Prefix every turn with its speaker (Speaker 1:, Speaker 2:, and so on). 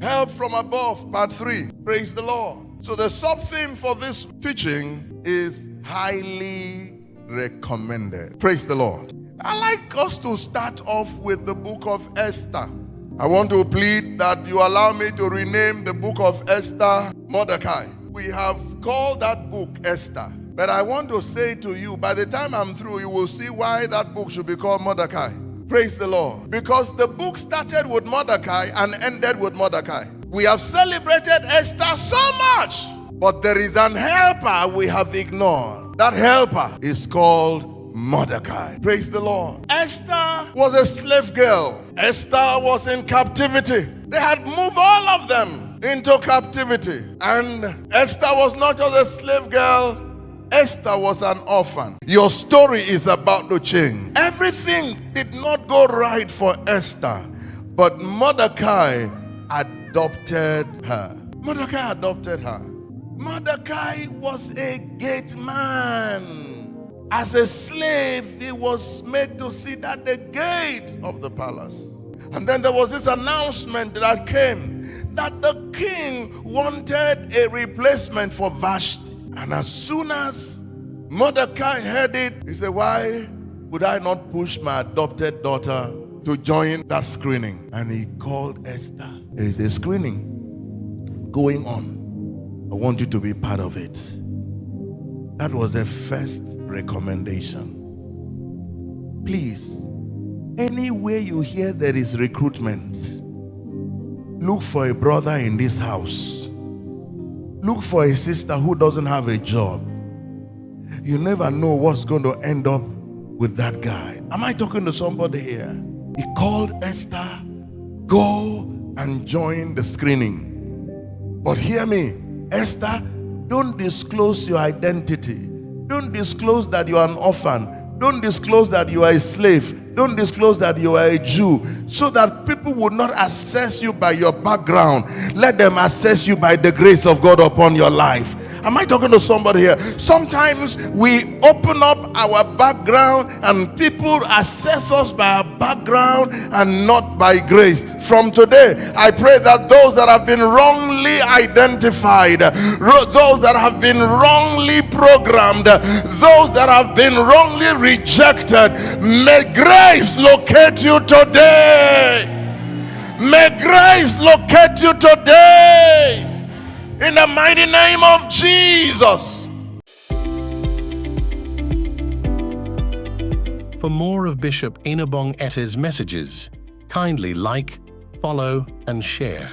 Speaker 1: Help from above, part 3. Praise the Lord. So the sub-theme for this teaching is highly recommended. Praise the Lord. I like us to start off with the book of Esther. I want to plead that you allow me to rename the book of Esther Mordecai. We have called that book Esther. But I want to say to you, by the time I'm through, you will see why that book should be called Mordecai. Praise the Lord. Because the book started with Mordecai and ended with Mordecai. We have celebrated Esther so much, but there is an helper we have ignored. That helper is called Mordecai. Praise the Lord. Esther was a slave girl. Esther was in captivity. They had moved all of them into captivity. And Esther was not just a slave girl. Esther was an orphan. Your story is about to change. Everything did not go right for Esther, but Mordecai adopted her. Mordecai adopted her. Mordecai was a gate man. As a slave, he was made to sit at the gate of the palace. And then there was this announcement that came that the king wanted a replacement for Vashti. And as soon as Mordecai heard it, he said, why would I not push my adopted daughter to join that screening? And he called Esther. There is a screening going on. I want you to be part of it. That was the first recommendation. Please, anywhere you hear there is recruitment, look for a brother in this house. Look for a sister who doesn't have a job. You never know what's going to end up with that guy. Am I talking to somebody here? He called Esther, go and join the screening. But hear me, Esther, don't disclose your identity. Don't disclose that you are an orphan. Don't disclose that you are a slave. Don't disclose that you are a Jew, so that people will not assess you by your background. Let them assess you by the grace of God upon your life. Am I talking to somebody here? Sometimes we open up our background and people assess us by our background and not by grace. From today, I pray that those that have been wrongly identified, those that have been wrongly programmed, those that have been wrongly rejected, may grace locate you today. May grace locate you today. In the mighty name of Jesus.
Speaker 2: For more of Bishop Enobong Etteh's messages, kindly like, follow, and share.